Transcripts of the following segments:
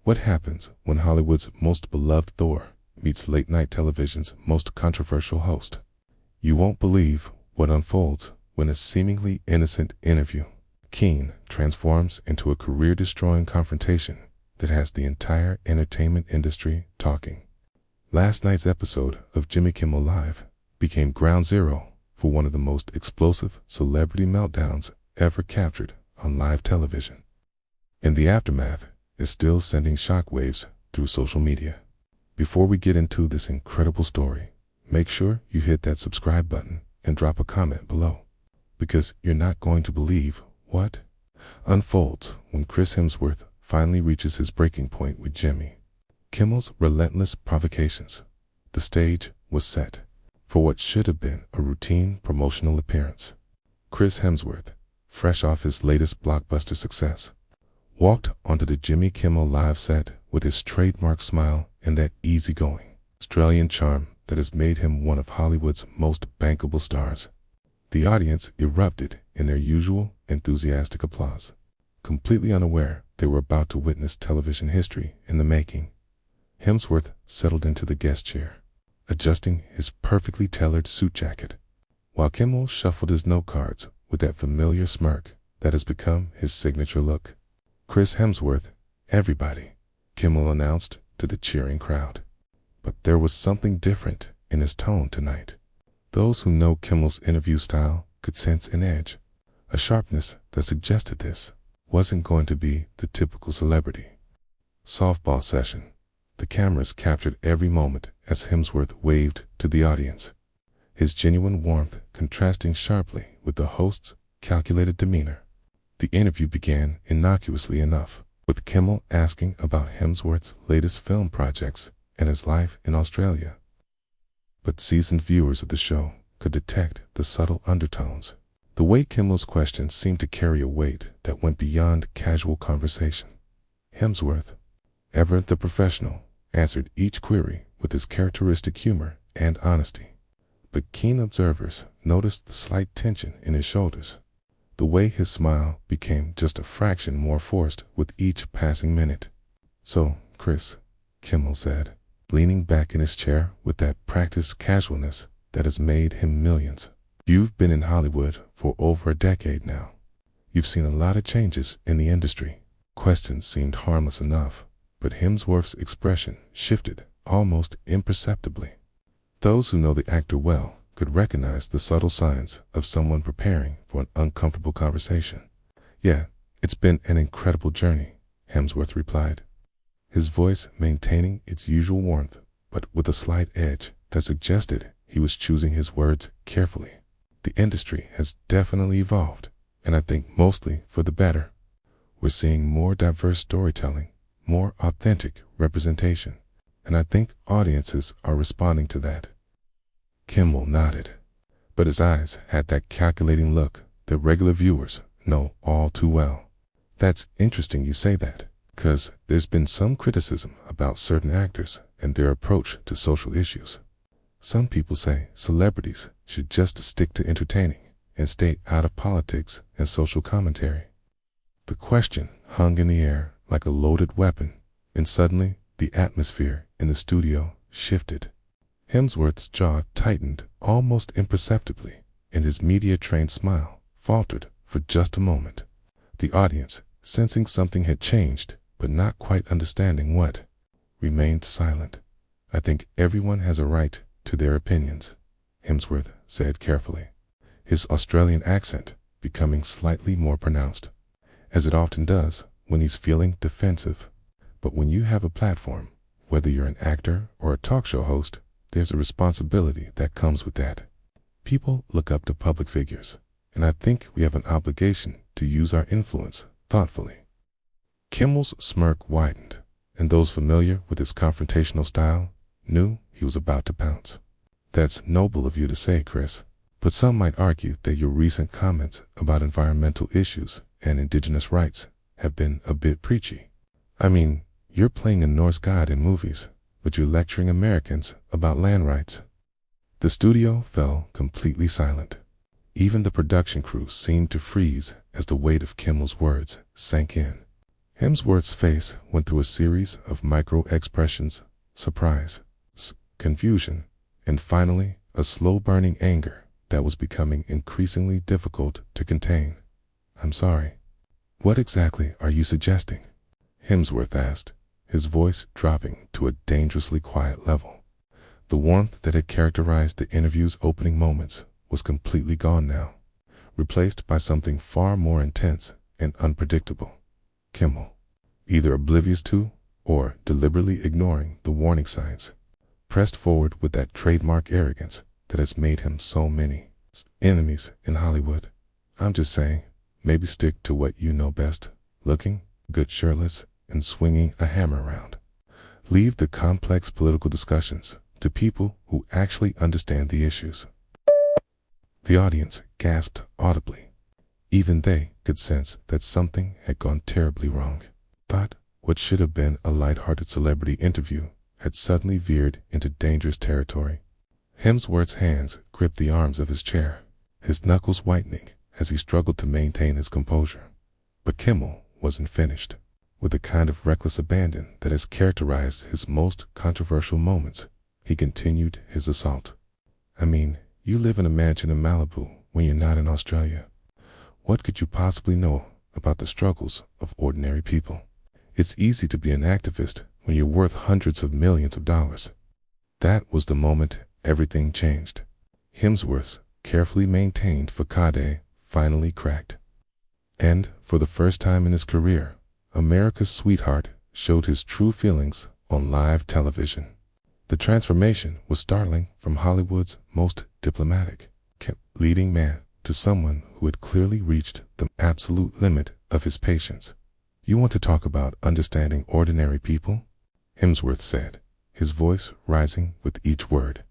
What happens when Hollywood's most beloved Thor meets late-night television's most controversial host? You won't believe what unfolds when a seemingly innocent interview transforms into a career-destroying confrontation that has the entire entertainment industry talking. Last night's episode of Jimmy Kimmel Live became ground zero for one of the most explosive celebrity meltdowns ever captured on live television. And the aftermath is still sending shockwaves through social media. Before we get into this incredible story, make sure you hit that subscribe button and drop a comment below, because you're not going to believe what unfolds when Chris Hemsworth finally reaches his breaking point with Jimmy Kimmel's relentless provocations. The stage was set for what should have been a routine promotional appearance. Chris Hemsworth, fresh off his latest blockbuster success, walked onto the Jimmy Kimmel Live set with his trademark smile and that easygoing Australian charm that has made him one of Hollywood's most bankable stars. The audience erupted in their usual enthusiastic applause, completely unaware they were about to witness television history in the making. Hemsworth settled into the guest chair, adjusting his perfectly tailored suit jacket, while Kimmel shuffled his note cards with that familiar smirk that has become his signature look. "Chris Hemsworth, everybody," Kimmel announced to the cheering crowd. But there was something different in his tone tonight. Those who know Kimmel's interview style could sense an edge, a sharpness that suggested this wasn't going to be the typical celebrity softball session. The cameras captured every moment as Hemsworth waved to the audience, his genuine warmth contrasting sharply with the host's calculated demeanor. The interview began innocuously enough, with Kimmel asking about Hemsworth's latest film projects and his life in Australia. But seasoned viewers of the show could detect the subtle undertones. The way Kimmel's questions seemed to carry a weight that went beyond casual conversation. Hemsworth, ever the professional, answered each query with his characteristic humor and honesty. But keen observers noticed the slight tension in his shoulders, the way his smile became just a fraction more forced with each passing minute. "So, Chris," Kimmel said, leaning back in his chair with that practiced casualness that has made him millions. "You've been in Hollywood for over a decade now. You've seen a lot of changes in the industry." Questions seemed harmless enough, but Hemsworth's expression shifted almost imperceptibly. Those who know the actor well could recognize the subtle signs of someone preparing for an uncomfortable conversation. "Yeah, it's been an incredible journey," Hemsworth replied, his voice maintaining its usual warmth, but with a slight edge that suggested he was choosing his words carefully. "The industry has definitely evolved, and I think mostly for the better. We're seeing more diverse storytelling, more authentic representation, and I think audiences are responding to that." Kimmel nodded, but his eyes had that calculating look that regular viewers know all too well. "That's interesting you say that, 'cause there's been some criticism about certain actors and their approach to social issues. Some people say celebrities should just stick to entertaining and stay out of politics and social commentary." The question hung in the air like a loaded weapon, and suddenly the atmosphere in the studio shifted. Hemsworth's jaw tightened almost imperceptibly, and his media-trained smile faltered for just a moment. The audience, sensing something had changed, but not quite understanding what, remained silent. "I think everyone has a right to their opinions," Hemsworth said carefully, his Australian accent becoming slightly more pronounced, as it often does when he's feeling defensive. "But when you have a platform, whether you're an actor or a talk show host, there's a responsibility that comes with that. People look up to public figures, and I think we have an obligation to use our influence thoughtfully." Kimmel's smirk widened, and those familiar with his confrontational style knew he was about to pounce. "That's noble of you to say, Chris, but some might argue that your recent comments about environmental issues and indigenous rights have been a bit preachy. I mean, you're playing a Norse god in movies, but you're lecturing Americans about land rights." The studio fell completely silent. Even the production crew seemed to freeze as the weight of Kimmel's words sank in. Hemsworth's face went through a series of micro-expressions: surprise, confusion, and finally a slow-burning anger that was becoming increasingly difficult to contain. "I'm sorry. What exactly are you suggesting?" Hemsworth asked, his voice dropping to a dangerously quiet level. The warmth that had characterized the interview's opening moments was completely gone now, replaced by something far more intense and unpredictable. Kimmel, either oblivious to or deliberately ignoring the warning signs, pressed forward with that trademark arrogance that has made him so many enemies in Hollywood. "I'm just saying, maybe stick to what you know best: looking good shirtless and swinging a hammer around. Leave the complex political discussions to people who actually understand the issues." The audience gasped audibly. Even they could sense that something had gone terribly wrong. Thought what should have been a light-hearted celebrity interview had suddenly veered into dangerous territory. Hemsworth's hands gripped the arms of his chair, his knuckles whitening as he struggled to maintain his composure. But Kimmel wasn't finished. With the kind of reckless abandon that has characterized his most controversial moments, he continued his assault. "I mean, you live in a mansion in Malibu when you're not in Australia. What could you possibly know about the struggles of ordinary people? It's easy to be an activist when you're worth hundreds of millions of dollars." That was the moment everything changed. Hemsworth's carefully maintained facade finally cracked. And for the first time in his career, America's sweetheart showed his true feelings on live television. The transformation was startling, from Hollywood's most diplomatic, leading man to someone who had clearly reached the absolute limit of his patience. "You want to talk about understanding ordinary people?" Hemsworth said, his voice rising with each word.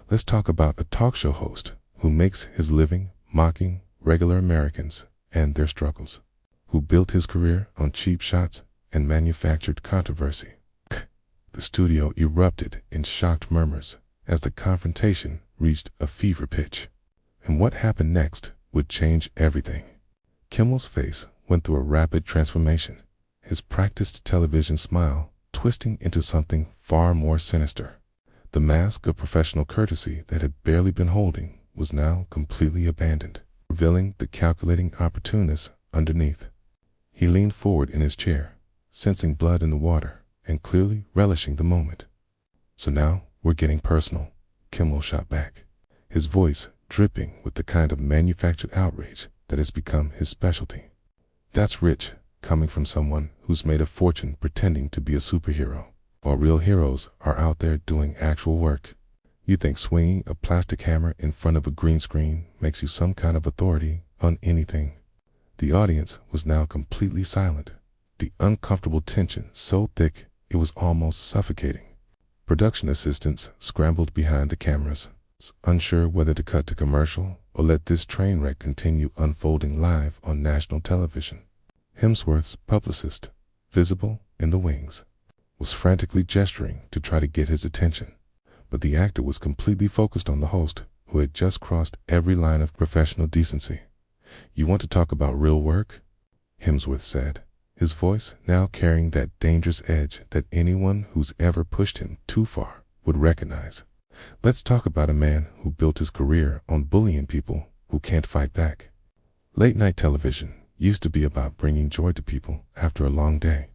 "Let's talk about a talk show host who makes his living mocking regular Americans and their struggles, who built his career on cheap shots and manufactured controversy." The studio erupted in shocked murmurs as the confrontation reached a fever pitch. And what happened next would change everything. Kimmel's face went through a rapid transformation, his practiced television smile twisting into something far more sinister. The mask of professional courtesy that had barely been holding was now completely abandoned, revealing the calculating opportunist underneath. He leaned forward in his chair, sensing blood in the water and clearly relishing the moment. "So now we're getting personal," Kimmel shot back, his voice dripping with the kind of manufactured outrage that has become his specialty. "That's rich, coming from someone who's made a fortune pretending to be a superhero, while real heroes are out there doing actual work. You think swinging a plastic hammer in front of a green screen makes you some kind of authority on anything?" The audience was now completely silent, the uncomfortable tension so thick it was almost suffocating. Production assistants scrambled behind the cameras, unsure whether to cut to commercial or let this train wreck continue unfolding live on national television. Hemsworth's publicist, visible in the wings, was frantically gesturing to try to get his attention, but the actor was completely focused on the host, who had just crossed every line of professional decency. "You want to talk about real work?" Hemsworth said, his voice now carrying that dangerous edge that anyone who's ever pushed him too far would recognize. "Let's talk about a man who built his career on bullying people who can't fight back." Late-night television used to be about bringing joy to people after a long day.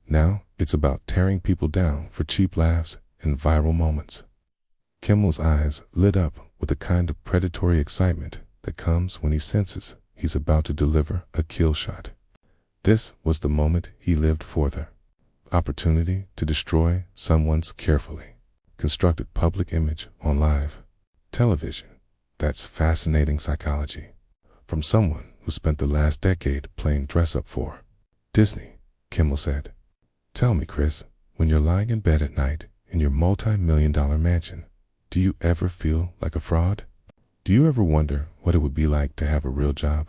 Now it's about tearing people down for cheap laughs and viral moments. Kimmel's eyes lit up with the kind of predatory excitement that comes when he senses he's about to deliver a kill shot. This was the moment he lived for, the opportunity to destroy someone's carefully constructed public image on live television. That's fascinating psychology, from someone who spent the last decade playing dress-up for Disney, Kimmel said. "Tell me, Chris, when you're lying in bed at night in your multi-million-dollar mansion, do you ever feel like a fraud? Do you ever wonder what it would be like to have a real job?"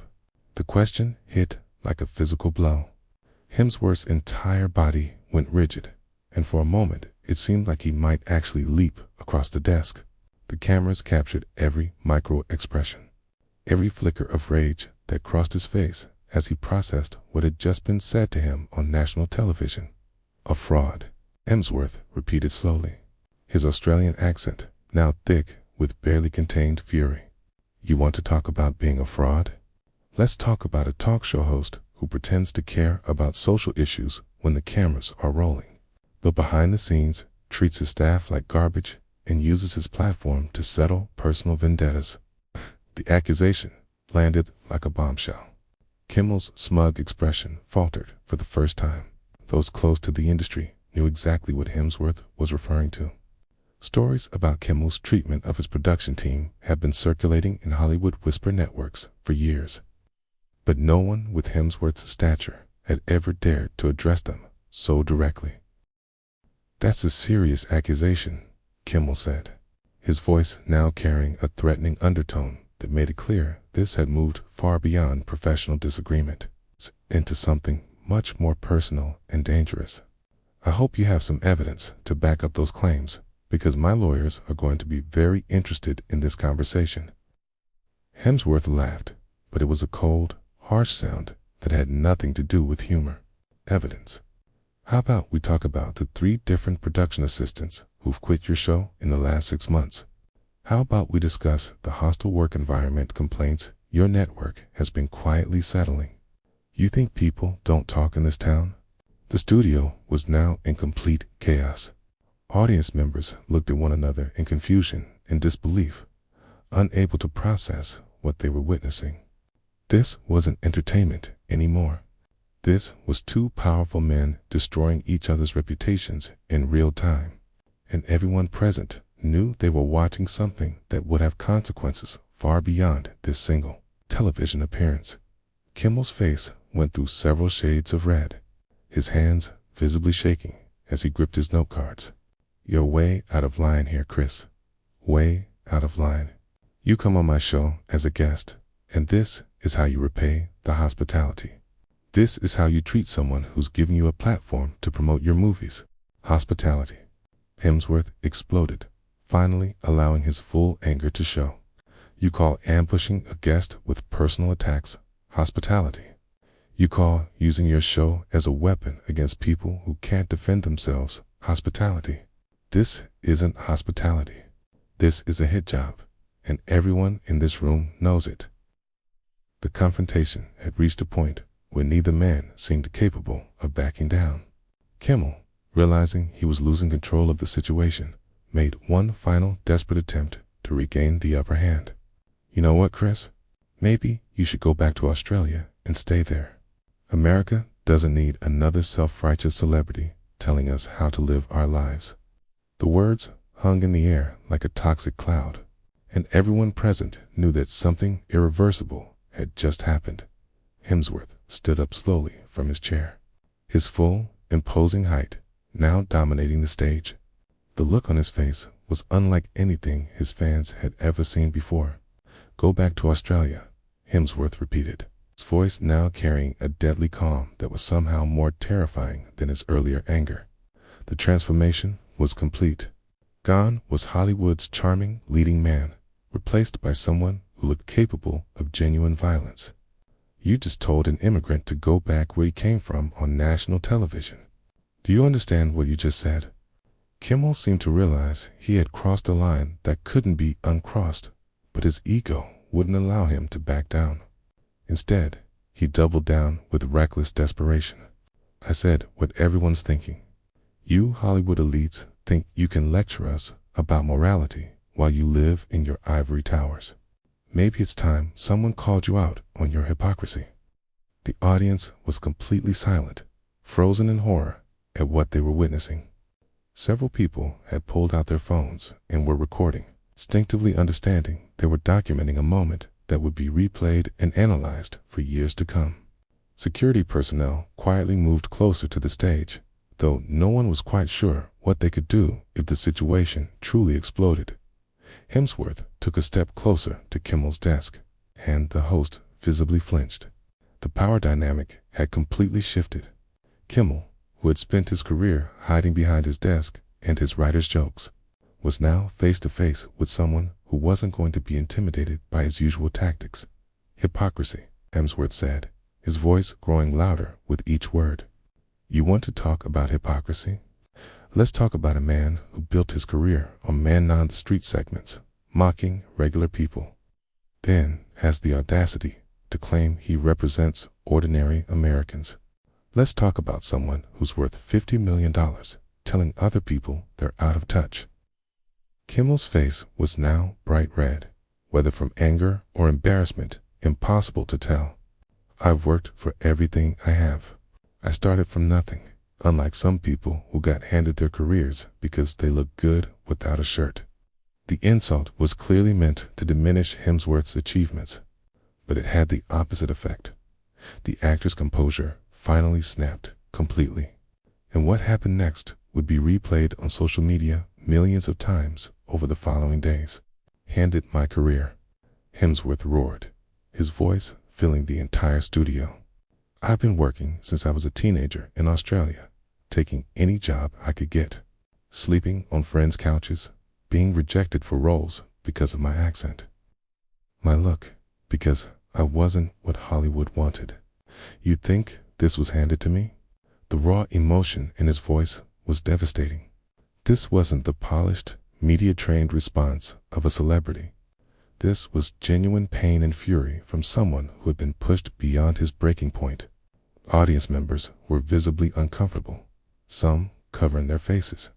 The question hit like a physical blow. Hemsworth's entire body went rigid, and for a moment it seemed like he might actually leap across the desk. The cameras captured every micro-expression, every flicker of rage that crossed his face as he processed what had just been said to him on national television. "A fraud," Hemsworth repeated slowly, his Australian accent now thick with barely contained fury. "You want to talk about being a fraud? Let's talk about a talk show host who pretends to care about social issues when the cameras are rolling, but behind the scenes treats his staff like garbage and uses his platform to settle personal vendettas." The accusation landed like a bombshell. Kimmel's smug expression faltered for the first time. Those close to the industry knew exactly what Hemsworth was referring to. Stories about Kimmel's treatment of his production team had been circulating in Hollywood whisper networks for years, but no one with Hemsworth's stature had ever dared to address them so directly. "That's a serious accusation," Kimmel said, his voice now carrying a threatening undertone that made it clear this had moved far beyond professional disagreement into something much more personal and dangerous. "I hope you have some evidence to back up those claims, because my lawyers are going to be very interested in this conversation." Hemsworth laughed, but it was a cold, harsh sound that had nothing to do with humor. "Evidence? How about we talk about the 3 different production assistants who've quit your show in the last 6 months? How about we discuss the hostile work environment complaints your network has been quietly settling? You think people don't talk in this town?" The studio was now in complete chaos. Audience members looked at one another in confusion and disbelief, unable to process what they were witnessing. This wasn't entertainment anymore. This was 2 powerful men destroying each other's reputations in real time, and everyone present knew they were watching something that would have consequences far beyond this single television appearance. Kimmel's face went through several shades of red, his hands visibly shaking as he gripped his note cards. "You're way out of line here, Chris. Way out of line. You come on my show as a guest, and this is how you repay the hospitality. This is how you treat someone who's given you a platform to promote your movies. Hospitality." Hemsworth exploded, finally allowing his full anger to show. "You call ambushing a guest with personal attacks hospitality? You call using your show as a weapon against people who can't defend themselves hospitality? This isn't hospitality. This is a hit job, and everyone in this room knows it." The confrontation had reached a point where neither man seemed capable of backing down. Kimmel, realizing he was losing control of the situation, made one final desperate attempt to regain the upper hand. "You know what, Chris? Maybe you should go back to Australia and stay there. America doesn't need another self-righteous celebrity telling us how to live our lives." The words hung in the air like a toxic cloud, and everyone present knew that something irreversible had just happened. Hemsworth stood up slowly from his chair, his full, imposing height now dominating the stage. The look on his face was unlike anything his fans had ever seen before. "Go back to Australia," Hemsworth repeated, his voice now carrying a deadly calm that was somehow more terrifying than his earlier anger. The transformation was complete. Gone was Hollywood's charming leading man, replaced by someone who looked capable of genuine violence. "You just told an immigrant to go back where he came from on national television. Do you understand what you just said?" Kimmel seemed to realize he had crossed a line that couldn't be uncrossed, but his ego wouldn't allow him to back down. Instead, he doubled down with reckless desperation. "I said what everyone's thinking. You Hollywood elites think you can lecture us about morality while you live in your ivory towers. Maybe it's time someone called you out on your hypocrisy." The audience was completely silent, frozen in horror at what they were witnessing. Several people had pulled out their phones and were recording, instinctively understanding they were documenting a moment that would be replayed and analyzed for years to come. Security personnel quietly moved closer to the stage, though no one was quite sure what they could do if the situation truly exploded. Hemsworth took a step closer to Kimmel's desk, and the host visibly flinched. The power dynamic had completely shifted. Kimmel, who had spent his career hiding behind his desk and his writer's jokes, was now face to face with someone who wasn't going to be intimidated by his usual tactics. "Hypocrisy," Hemsworth said, his voice growing louder with each word. You want to talk about hypocrisy? Let's talk about a man who built his career on man-on-the-street segments, mocking regular people, then has the audacity to claim he represents ordinary Americans. Let's talk about someone who's worth $50 million, telling other people they're out of touch. Kimmel's face was now bright red, whether from anger or embarrassment, impossible to tell. I've worked for everything I have. I started from nothing, unlike some people who got handed their careers because they look good without a shirt. The insult was clearly meant to diminish Hemsworth's achievements, but it had the opposite effect. The actor's composure finally snapped completely. And what happened next would be replayed on social media millions of times over the following days. "Handed my career," Hemsworth roared, his voice filling the entire studio. "I've been working since I was a teenager in Australia, taking any job I could get, sleeping on friends' couches, being rejected for roles because of my accent, my look, because I wasn't what Hollywood wanted. You think this was handed to me?" The raw emotion in his voice was devastating. This wasn't the polished, media-trained response of a celebrity. This was genuine pain and fury from someone who had been pushed beyond his breaking point. Audience members were visibly uncomfortable, some covering their faces,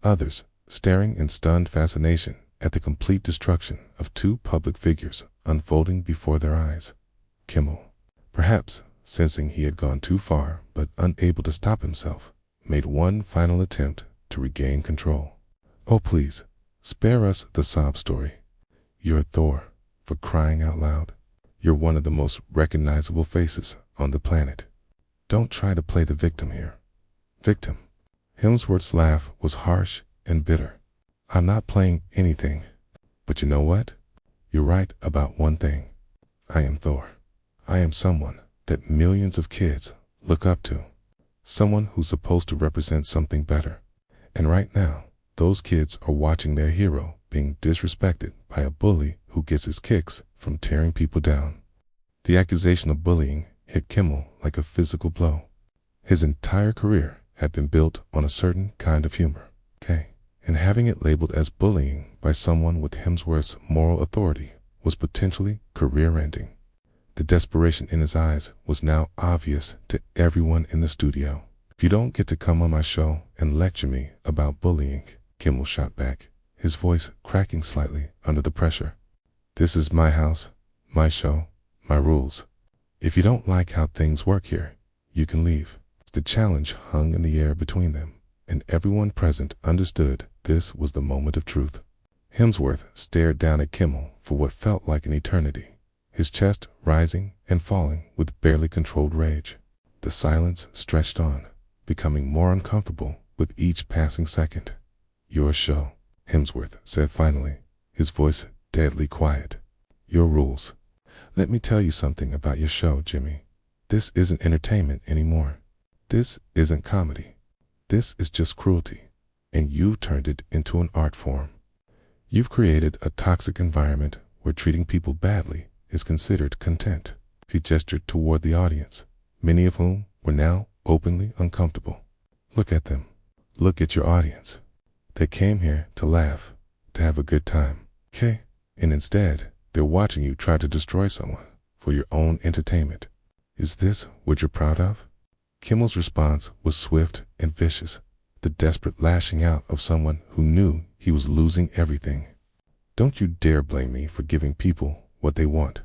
others staring in stunned fascination at the complete destruction of two public figures unfolding before their eyes. Kimmel, perhaps sensing he had gone too far but unable to stop himself, made one final attempt to regain control. "Oh, please, spare us the sob story. You're Thor, for crying out loud. You're one of the most recognizable faces on the planet. Don't try to play the victim here." Victim? Hemsworth's laugh was harsh and bitter. "I'm not playing anything. But you know what? You're right about one thing. I am Thor. I am someone that millions of kids look up to. Someone who's supposed to represent something better. And right now, those kids are watching their hero being disrespected by a bully who gets his kicks from tearing people down." The accusation of bullying hit Kimmel like a physical blow. His entire career had been built on a certain kind of humor, and having it labeled as bullying by someone with Hemsworth's moral authority was potentially career-ending. The desperation in his eyes was now obvious to everyone in the studio. "If you don't get to come on my show and lecture me about bullying," Kimmel shot back, his voice cracking slightly under the pressure. "This is my house, my show, my rules. If you don't like how things work here, you can leave." The challenge hung in the air between them, and everyone present understood this was the moment of truth. Hemsworth stared down at Kimmel for what felt like an eternity, his chest rising and falling with barely controlled rage. The silence stretched on, becoming more uncomfortable with each passing second. "Your show," Hemsworth said finally, his voice deadly quiet. "Your rules. Let me tell you something about your show, Jimmy. This isn't entertainment anymore. This isn't comedy. This is just cruelty, and you've turned it into an art form. You've created a toxic environment where treating people badly is considered content." He gestured toward the audience, many of whom were now openly uncomfortable. "Look at them. Look at your audience. They came here to laugh, to have a good time, and instead, they're watching you try to destroy someone for your own entertainment. Is this what you're proud of?" Kimmel's response was swift and vicious, the desperate lashing out of someone who knew he was losing everything. "Don't you dare blame me for giving people what they want.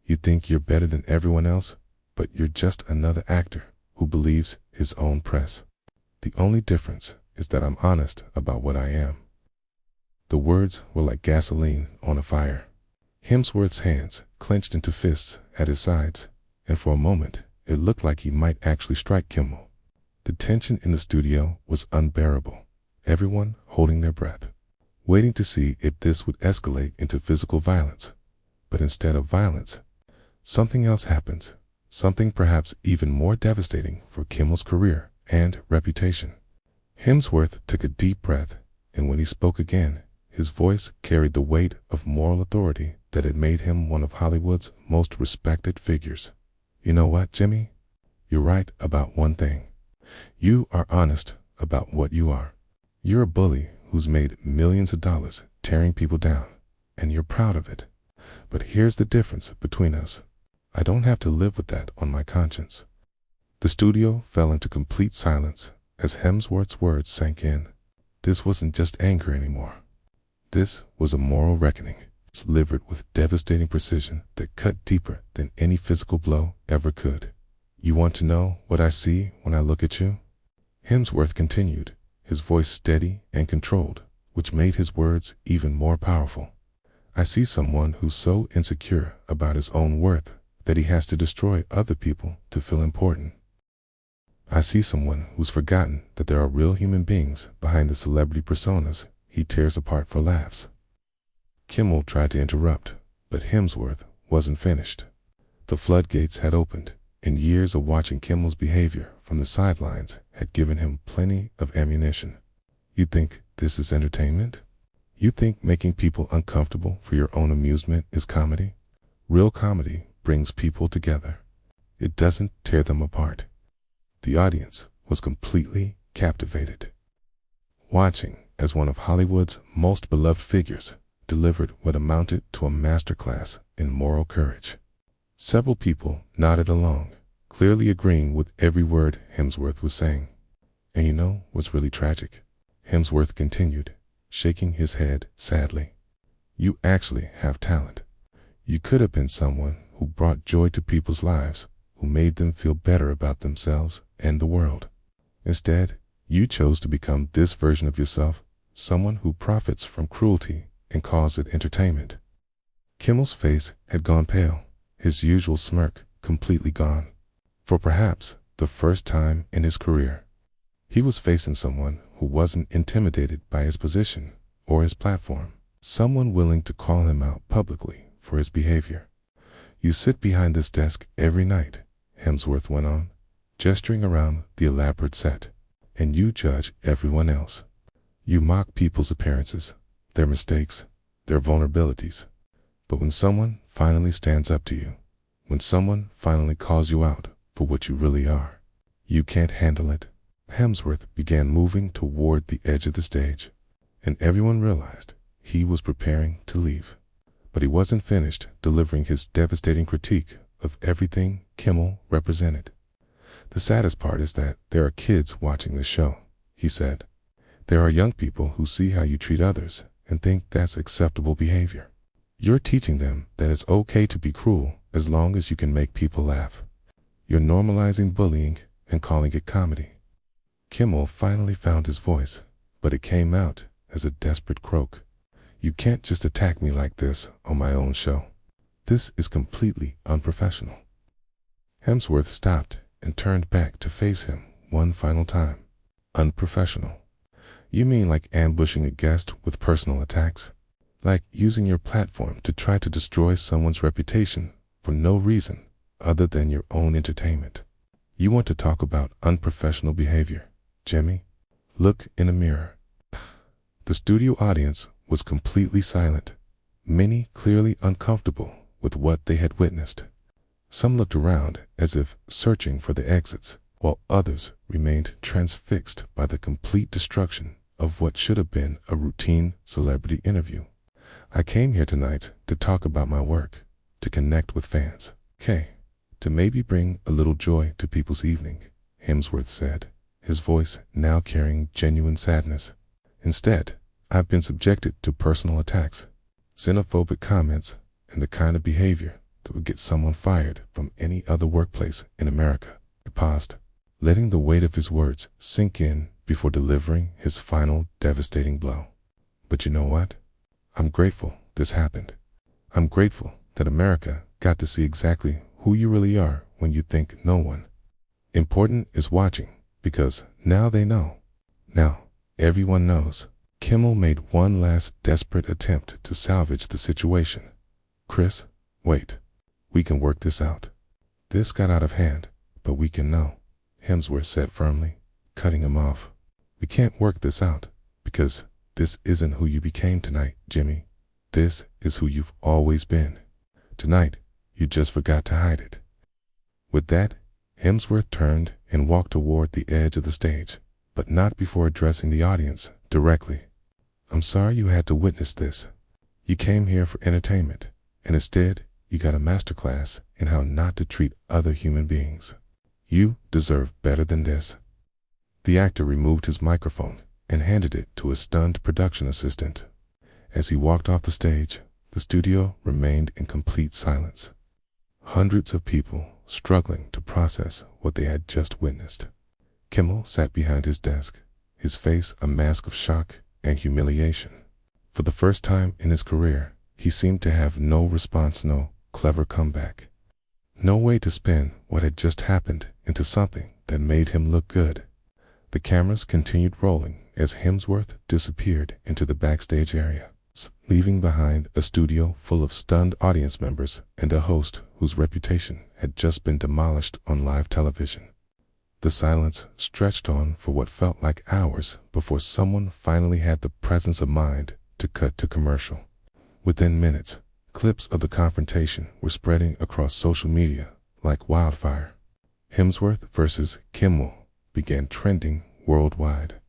You think you're better than everyone else, but you're just another actor who believes his own press. The only difference is that I'm honest about what I am." The words were like gasoline on a fire. Hemsworth's hands clenched into fists at his sides, and for a moment it looked like he might actually strike Kimmel. The tension in the studio was unbearable, everyone holding their breath, waiting to see if this would escalate into physical violence. But instead of violence, something else happened, something perhaps even more devastating for Kimmel's career and reputation. Hemsworth took a deep breath, and when he spoke again, his voice carried the weight of moral authority that had made him one of Hollywood's most respected figures. You know what, Jimmy? You're right about one thing. You are honest about what you are. You're a bully who's made millions of dollars tearing people down, and you're proud of it. But here's the difference between us. I don't have to live with that on my conscience. The studio fell into complete silence as Hemsworth's words sank in. This wasn't just anger anymore. This was a moral reckoning, delivered with devastating precision that cut deeper than any physical blow ever could. You want to know what I see when I look at you? Hemsworth continued, his voice steady and controlled, which made his words even more powerful. I see someone who's so insecure about his own worth that he has to destroy other people to feel important. I see someone who's forgotten that there are real human beings behind the celebrity personas he tears apart for laughs. Kimmel tried to interrupt, but Hemsworth wasn't finished. The floodgates had opened, and years of watching Kimmel's behavior from the sidelines had given him plenty of ammunition. You think this is entertainment? You think making people uncomfortable for your own amusement is comedy? Real comedy brings people together. It doesn't tear them apart. The audience was completely captivated, watching as one of Hollywood's most beloved figures delivered what amounted to a masterclass in moral courage. Several people nodded along, clearly agreeing with every word Hemsworth was saying. And you know what's really tragic? Hemsworth continued, shaking his head sadly. You actually have talent. You could have been someone who brought joy to people's lives, who made them feel better about themselves and the world. Instead, you chose to become this version of yourself, someone who profits from cruelty and calls it entertainment. Kimmel's face had gone pale, his usual smirk completely gone. For perhaps the first time in his career, he was facing someone who wasn't intimidated by his position or his platform, someone willing to call him out publicly for his behavior. You sit behind this desk every night, Hemsworth went on, gesturing around the elaborate set, and you judge everyone else. You mock people's appearances, their mistakes, their vulnerabilities. But when someone finally stands up to you, when someone finally calls you out for what you really are, you can't handle it. Hemsworth began moving toward the edge of the stage, and everyone realized he was preparing to leave. But he wasn't finished delivering his devastating critique of everything Kimmel represented. The saddest part is that there are kids watching this show, he said. There are young people who see how you treat others and think that's acceptable behavior. You're teaching them that it's okay to be cruel as long as you can make people laugh. You're normalizing bullying and calling it comedy. Kimmel finally found his voice, but it came out as a desperate croak. You can't just attack me like this on my own show. This is completely unprofessional. Hemsworth stopped and turned back to face him one final time. Unprofessional? You mean like ambushing a guest with personal attacks? Like using your platform to try to destroy someone's reputation for no reason other than your own entertainment? You want to talk about unprofessional behavior, Jimmy? Look in a mirror. The studio audience was completely silent, many clearly uncomfortable with what they had witnessed. Some looked around as if searching for the exits, while others remained transfixed by the complete destruction of what should have been a routine celebrity interview. I came here tonight to talk about my work, to connect with fans, to maybe bring a little joy to people's evening, Hemsworth said, his voice now carrying genuine sadness. Instead, I've been subjected to personal attacks, xenophobic comments, and the kind of behavior that would get someone fired from any other workplace in America. He paused, letting the weight of his words sink in before delivering his final devastating blow. But you know what? I'm grateful this happened. I'm grateful that America got to see exactly who you really are when you think no one important is watching, because now they know. Now, everyone knows. Kimmel made one last desperate attempt to salvage the situation. Chris, wait. We can work this out. This got out of hand, but we can know, Hemsworth said firmly, cutting him off. We can't work this out, because this isn't who you became tonight, Jimmy. This is who you've always been. Tonight, you just forgot to hide it. With that, Hemsworth turned and walked toward the edge of the stage, but not before addressing the audience directly. "I'm sorry you had to witness this. You came here for entertainment, and instead you got a masterclass in how not to treat other human beings. You deserve better than this." The actor removed his microphone and handed it to a stunned production assistant. As he walked off the stage, the studio remained in complete silence. Hundreds of people struggling to process what they had just witnessed. Kimmel sat behind his desk, his face a mask of shock and humiliation. For the first time in his career, he seemed to have no response, no clever comeback. No way to spin what had just happened into something that made him look good. The cameras continued rolling as Hemsworth disappeared into the backstage area, leaving behind a studio full of stunned audience members and a host whose reputation had just been demolished on live television. The silence stretched on for what felt like hours before someone finally had the presence of mind to cut to commercial. Within minutes, clips of the confrontation were spreading across social media like wildfire. Hemsworth versus Kimmel began trending worldwide,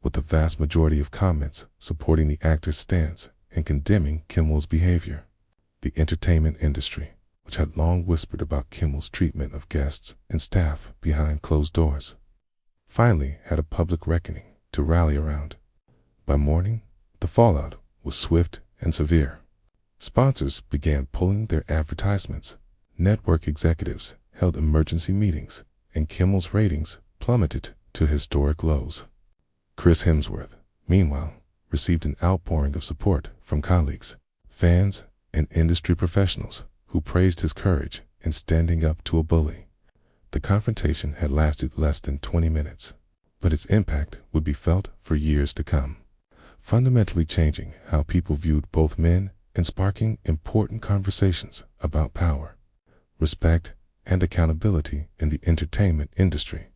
with the vast majority of comments supporting the actor's stance and condemning Kimmel's behavior. The entertainment industry, which had long whispered about Kimmel's treatment of guests and staff behind closed doors, finally had a public reckoning to rally around. By morning, the fallout was swift and severe. Sponsors began pulling their advertisements, network executives held emergency meetings, and Kimmel's ratings plummeted to historic lows. Chris Hemsworth, meanwhile, received an outpouring of support from colleagues, fans, and industry professionals who praised his courage in standing up to a bully. The confrontation had lasted less than 20 minutes, but its impact would be felt for years to come, fundamentally changing how people viewed both men and sparking important conversations about power, respect, and accountability in the entertainment industry.